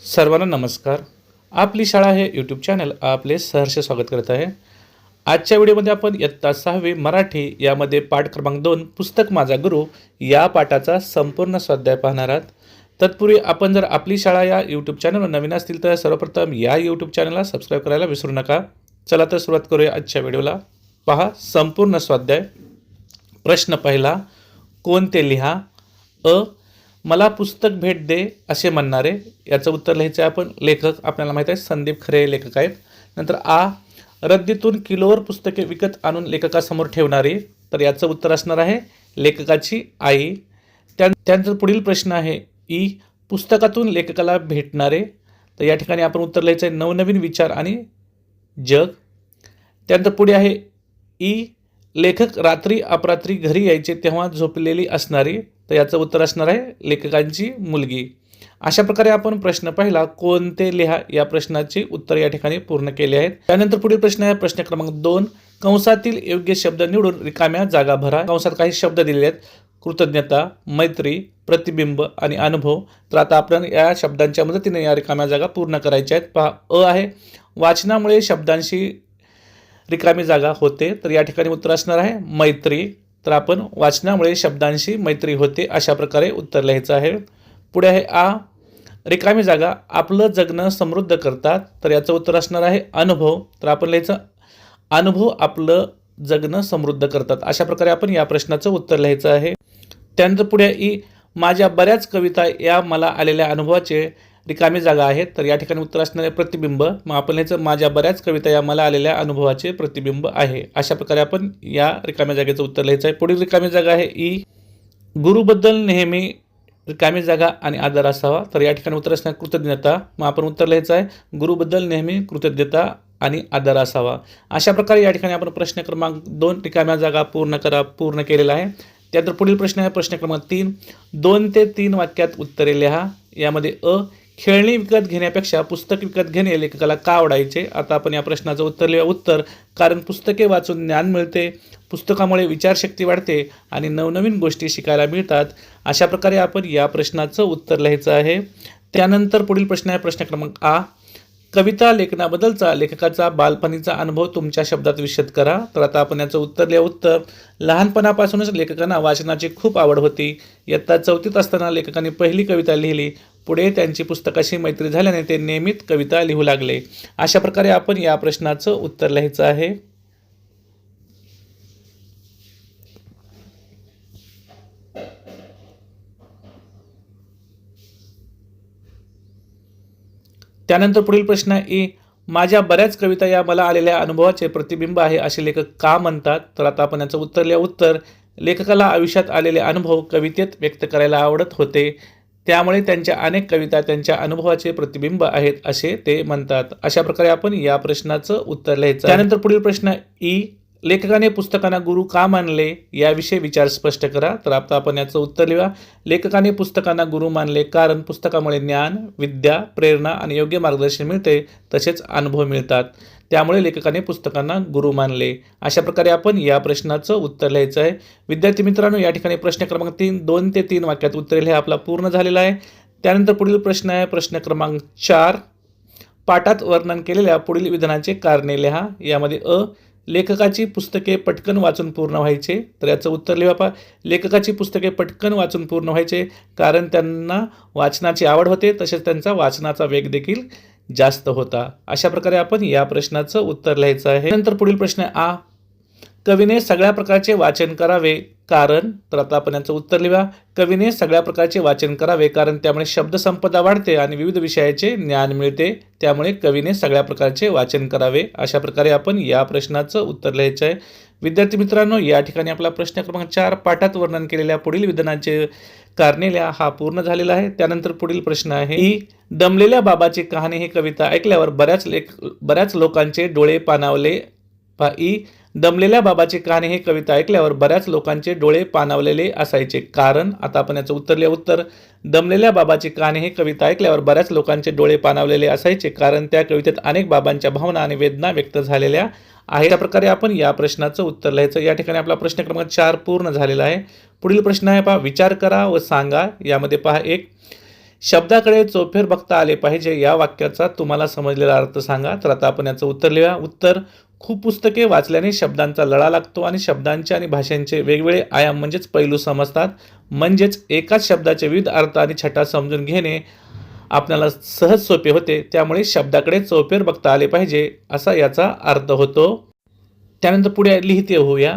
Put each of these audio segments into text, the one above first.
सर्वांना नमस्कार. आपली शाळा हे यूट्यूब चॅनल आपले सहर्ष स्वागत करत आहे. आजच्या व्हिडिओमध्ये आपण इयत्ता 6वी मराठी यामध्ये पाठ क्रमांक 2 पुस्तक माझा गुरु या पाठाचा संपूर्ण स्वाध्याय पाहणार आहात. तत्पूर्वी आपण जर आपली शाळा या यूट्यूब चॅनलवर नवीन असतील तर सर्वप्रथम या यूट्यूब चॅनलला सबस्क्राईब करायला विसरू नका. चला तर सुरुवात करूया आजच्या व्हिडिओला. पहा संपूर्ण स्वाध्याय. प्रश्न पहिला, कोणते लिहा. मला पुस्तक भेट दे असे म्हणणारे, याचं उत्तर लिहायचं आहे आपण. लेखक आपल्याला माहीत आहे संदीप खरे लेखक आहेत. नंतर रद्दीतून किलोवर पुस्तके विकत आणून लेखकासमोर ठेवणारी, तर याचं उत्तर असणार आहे लेखकाची आई. त्यानंतर पुढील प्रश्न आहे पुस्तकातून लेखकाला भेटणारे, तर या ठिकाणी आपण उत्तर लिहायचं आहे नवनवीन विचार आणि जग. त्यानंतर पुढे आहे लेखक रात्री अपरात्री घरी यायचे तेव्हा झोपलेली असणारी, तर याचं उत्तर असणार आहे लेखकांची मुलगी. अशा प्रकारे आपण प्रश्न पहिला कोणते लिहा या प्रश्नाची उत्तर या ठिकाणी पूर्ण केले आहेत. त्यानंतर पुढील प्रश्न आहे प्रश्न क्रमांक 2, कंसातील योग्य शब्द निवडून रिकाम्या जागा भरा. कंसात काही शब्द दिलेले आहेत, कृतज्ञता, मैत्री, प्रतिबिंब आणि अनुभव. तर आता आपण या शब्दांच्या मदतीने या रिकाम्या जागा पूर्ण करायच्या आहेत. पहा, आहे वाचनामुळे शब्दांशी रिकामी जागा होते, तर या ठिकाणी उत्तर असणार आहे मैत्री. तर आपण वाचनामुळे शब्दांशी मैत्री होते अशा प्रकारे उत्तर लिहायचं आहे. पुढे आहे रिकामी जागा आपलं जगणं समृद्ध करतात, तर याचं उत्तर असणार आहे अनुभव. तर आपण लिहायचं अनुभव आपलं जगणं समृद्ध करतात. अशा प्रकारे आपण या प्रश्नाचं उत्तर लिहायचं आहे. त्यानंतर पुढे माझ्या बऱ्याच कविता या मला आलेल्या अनुभवाचे रिकामी जागा आहेत, तर या ठिकाणी उत्तर असणार आहे प्रतिबिंब. मग आपण लिहायचं माझ्या बऱ्याच कविता या मला आलेल्या अनुभवाचे प्रतिबिंब आहे. अशा प्रकारे आपण या रिकाम्या जागेचं उत्तर लिहायचं आहे. पुढील रिकामी जागा आहे गुरुबद्दल नेहमी रिकामी जागा आणि आदर असावा, तर या ठिकाणी उत्तर असणार कृतज्ञता. मग आपण उत्तर लिहायचं आहे गुरुबद्दल नेहमी कृतज्ञता आणि आदर असावा. अशा प्रकारे या ठिकाणी आपण प्रश्न क्रमांक 2 रिकाम्या जागा पूर्ण केलेला आहे. त्यानंतर पुढील प्रश्न आहे प्रश्न क्रमांक 3, 2 ते 3 वाक्यात उत्तरे लिहा. यामध्ये खेळणी विकत घेण्यापेक्षा पुस्तक विकत घेणे लेखकाला का आवडायचे. आता आपण या प्रश्नाचं उत्तर लिहूया. उत्तर, कारण पुस्तके वाचून ज्ञान मिळते, पुस्तकामुळे विचारशक्ती वाढते आणि नवनवीन गोष्टी शिकायला मिळतात. अशा प्रकारे आपण या प्रश्नाचं उत्तर लिहायचं आहे. त्यानंतर पुढील प्रश्न आहे प्रश्न क्रमांक कविता लेखनाबद्दलचा लेखकाचा बालपणीचा अनुभव तुमच्या शब्दात विशद करा. तर आता आपण याचं उत्तर लिहा. उत्तर, लहानपणापासूनच लेखकांना वाचनाची खूप आवड होती. इयत्ता 4थीत असताना लेखकांनी पहिली कविता लिहिली. पुढे त्यांची पुस्तकाशी मैत्री झाल्याने ते नियमित कविता लिहू लागले. अशा प्रकारे आपण या प्रश्नाचं उत्तर लिहायचं आहे. त्यानंतर पुढील प्रश्न आहे माझ्या बऱ्याच कविता या मला आलेल्या अनुभवाचे प्रतिबिंब आहे असे लेखक का म्हणतात. तर आता आपण याचं उत्तर लिहा. उत्तर, लेखकाला आयुष्यात आलेले अनुभव कवितेत व्यक्त करायला आवडत होते, त्यामुळे त्यांच्या अनेक कविता त्यांच्या अनुभवाचे प्रतिबिंब आहेत असे ते म्हणतात. अशा प्रकारे आपण या प्रश्नाचं उत्तर लिहायचं. त्यानंतर पुढील प्रश्न लेखकाने पुस्तकांना गुरु का मानले याविषयी विचार स्पष्ट करा. तर आता आपण याचं उत्तर लिहा. लेखकाने पुस्तकांना गुरु मानले कारण पुस्तकामुळे ज्ञान, विद्या, प्रेरणा आणि योग्य मार्गदर्शन मिळते, तसेच अनुभव मिळतात, त्यामुळे लेखकाने पुस्तकांना गुरु मानले. अशा प्रकारे आपण या प्रश्नाचं उत्तर लिहायचं आहे. विद्यार्थी मित्रांनो, या ठिकाणी प्रश्न क्रमांक 3 2 ते 3 वाक्यात उत्तर लिहा आपला पूर्ण झालेला आहे. त्यानंतर पुढील प्रश्न आहे प्रश्न क्रमांक 4, पाठात वर्णन केलेल्या पुढील विधानाचे कारणे लिहा. यामध्ये लेखकाची पुस्तके पटकन वाचून पूर्ण व्हायचे, तर याचं उत्तर लिहा. लेखकाची पुस्तके पटकन वाचून पूर्ण व्हायचे कारण त्यांना वाचनाची आवड होते, तसेच त्यांचा वाचनाचा वेग देखील जास्त होता. अशा प्रकारे आपण या प्रश्नाचं उत्तर लिहायचं आहे. नंतर पुढील प्रश्न आहे कवीने सगळ्या प्रकारचे वाचन करावे कारण. तर आता आपण याचं उत्तर लिहा. कवीने सगळ्या प्रकारचे वाचन करावे कारण त्यामुळे शब्दसंपदा वाढते आणि विविध विषयाचे ज्ञान मिळते, त्यामुळे कवीने सगळ्या प्रकारचे वाचन करावे. अशा प्रकारे आपण या प्रश्नाचं उत्तर लिहायचं आहे. विद्यार्थी मित्रांनो, या ठिकाणी आपला प्रश्न क्रमांक 4 पाठात वर्णन केलेल्या पुढील विधानाचे कारणे लिहा हा पूर्ण झालेला आहे. त्यानंतर पुढील प्रश्न आहे दमलेल्या बाबाची कहाणी ही कविता ऐकल्यावर बऱ्याच लोकांचे डोळे पाणावले. दमलेल्या बाबाची कहाणी ही कविता ऐकल्यावर बऱ्याच लोकांचे डोळे पाणावलेले असायचे कारण. आता आपण याचं उत्तर लिहा. उत्तर, दमलेल्या बाबाची कहाणी ही कविता ऐकल्यावर बऱ्याच लोकांचे डोळे पाणावलेले असायचे कारण त्या कवितेत अनेक बाबांच्या भावना आणि वेदना व्यक्त झालेल्या आहेत. अशा प्रकारे आपण या प्रश्नाचं उत्तर लिहायचं. या ठिकाणी आपला प्रश्न क्रमांक 4 पूर्ण झालेला आहे. पुढील प्रश्न आहे विचार करा व सांगा. यामध्ये 1 शब्दाकडे चौफेर बघता आले पाहिजे या वाक्याचा तुम्हाला समजलेला अर्थ सांगा. तर आता आपण याचं उत्तर लिहूया. उत्तर: खूप पुस्तके वाचल्याने शब्दांचा लळा लागतो आणि शब्दांचे आणि भाषांचे वेगवेगळे आयाम म्हणजेच पैलू समजतात. म्हणजेच एकाच शब्दाचे विविध अर्थ आणि छटा समजून घेणे आपल्याला सहज सोपे होते. त्यामुळे शब्दाकडे चौफेर बघता आले पाहिजे असा याचा अर्थ होतो. त्यानंतर पुढे लिहिते होऊया.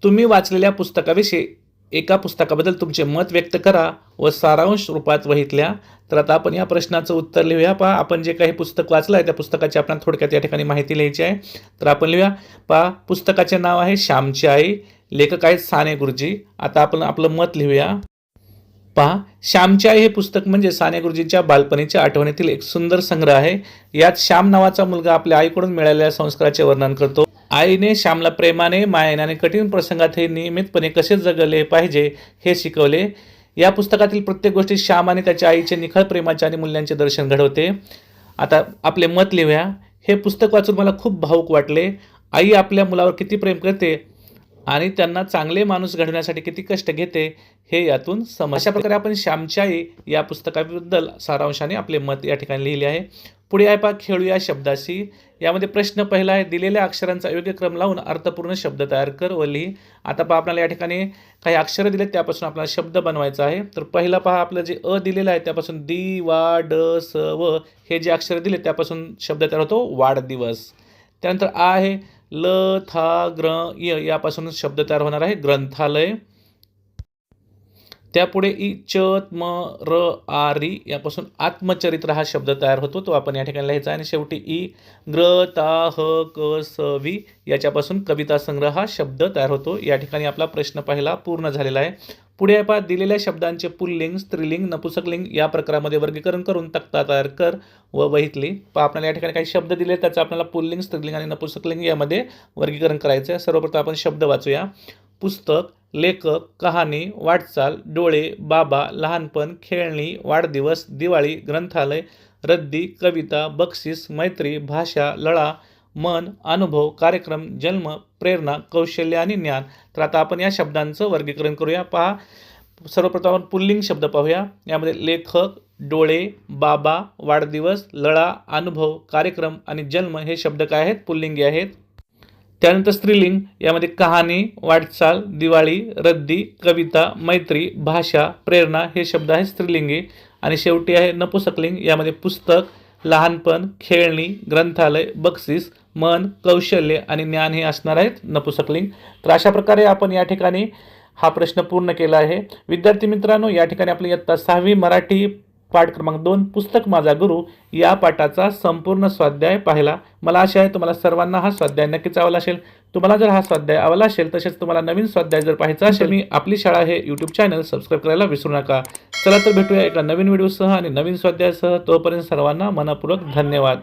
तुम्ही वाचलेल्या पुस्तकाविषयी एका पुस्तकाबद्दल तुमचे मत व्यक्त करा व सारांश रूपात वहीत लिहा. तर आता आपण या प्रश्नाचं उत्तर लिहूया. पहा, आपण जे काही पुस्तक वाचलं आहे त्या पुस्तकाची आपल्याला थोडक्यात या ठिकाणी माहिती लिहायची आहे. तर आपण लिहूया. पहा, पुस्तकाचे नाव आहे श्यामची आई, लेखक आहेत साने गुरुजी. आता आपण आपलं मत लिहूया. पहा, श्यामची आई हे पुस्तक म्हणजे साने गुरुजींच्या बालपणीच्या आठवणीतील एक सुंदर संग्रह आहे. यात श्याम नावाचा मुलगा आपल्या आईकडून मिळालेल्या संस्काराचे वर्णन करतो. आईने श्यामला प्रेमाने, मायेने आणि कठीण प्रसंगातही नियमितपणे कसे जगले पाहिजे हे शिकवले. या पुस्तकातील प्रत्येक गोष्टी श्याम आणि त्याच्या आईचे निखळ प्रेमाचे आणि मूल्यांचे दर्शन घडवते. आता आपले मत लिहूया. हे पुस्तक वाचून मला खूप भावूक वाटले. आई आपल्या मुलावर किती प्रेम करते आणि त्यांना चांगले माणूस घडवण्यासाठी किती कष्ट घेते हे यातून समजते. अशा प्रकारे आपण श्यामची आई या पुस्तकाबद्दल सारांशाने आपले मत या ठिकाणी लिहिले आहे. पुढे आहे पहा, खेळूया शब्दाशी. यामध्ये प्रश्न पहिला आहे, दिलेल्या अक्षरांचा योग्य क्रम लावून अर्थपूर्ण शब्द तयार कर व लिही. आता पहा, आपल्याला या ठिकाणी काही अक्षरं दिलेत त्यापासून आपल्याला शब्द बनवायचा आहे. तर पहिला पहा, आपलं जे अ दिलेलं आहे त्यापासून दी, वा, ड, स, व हे जे अक्षरं दिले त्यापासून शब्द तयार होतो वाढदिवस. त्यानंतर आ आहे ल, था, ग्र, य यापासून शब्द तयार होणार आहे ग्रंथालय. त्यापुढे इ, च, म, र, आ, री यापासून आत्मचरित्र हा शब्द तयार होतो, तो आपण या ठिकाणी लिहायचा. आणि शेवटी इ, ग्र, ता, ह, क, स, वी याच्यापासून कविता संग्रह हा शब्द तयार होतो. या ठिकाणी आपला प्रश्न पहिला पूर्ण झालेला आहे. पुढे आहे पहा, दिलेल्या शब्दांचे पुल्लिंग, स्त्रीलिंग, नपुसकलिंग या प्रकारामध्ये वर्गीकरण करून तक्ता तयार कर व वहीत लिही. पहा, आपल्याला या ठिकाणी काही शब्द दिले, त्याचं आपल्याला पुल्लिंग, स्त्रीलिंग आणि नपुसकलिंग यामध्ये वर्गीकरण करायचं आहे. सर्वप्रथम आपण शब्द वाचूया. पुस्तक, लेखक, कहाणी, वाटचाल, डोळे, बाबा, लहानपण, खेळणी, वाढदिवस, दिवाळी, ग्रंथालय, रद्दी, कविता, बक्षीस, मैत्री, भाषा, लळा, मन, अनुभव, कार्यक्रम, जन्म, प्रेरणा, कौशल्य आणि ज्ञान. तर आता आपण या शब्दांचं वर्गीकरण करूया. पहा, सर्वप्रथम आपण पुल्लिंग शब्द पाहूया. यामध्ये लेखक, डोळे, बाबा, वाढदिवस, लळा, अनुभव, कार्यक्रम आणि जन्म हे शब्द काय आहेत? पुल्लिंगी आहेत. त्यानंतर स्त्रीलिंग, यामध्ये कहाणी, वाटचाल, दिवाळी, रद्दी, कविता, मैत्री, भाषा, प्रेरणा हे शब्द आहेत स्त्रीलिंगी. आणि शेवटी आहे नपुसकलिंग, यामध्ये पुस्तक, लहानपण, खेळणी, ग्रंथालय, बक्षीस, मन, कौशल्य आणि ज्ञान हे असणार आहेत नपुसकलिंग. तर अशा प्रकारे आपण या ठिकाणी हा प्रश्न पूर्ण केला आहे. विद्यार्थी मित्रांनो, या ठिकाणी आपली इयत्ता 6वी मराठी पाठ क्रमांक 2 पुस्तक माझा गुरु या पाठाचा संपूर्ण स्वाध्याय पाहिला. मला आशा आहे तुम्हाला सर्वांना हा स्वाध्याय नक्कीच आवडला असेल. तुम्हाला जर हा स्वाध्याय आवडला असेल, तसेच तुम्हाला नवीन स्वाध्याय जर पाहायचा असेल, मी आपली शाळा हे यूट्यूब चॅनल सबस्क्राईब करायला विसरू नका. चला तर भेटूया एका नवीन व्हिडिओसह आणि नवीन स्वाध्यायासह. तोपर्यंत सर्वांना मनपूर्वक धन्यवाद.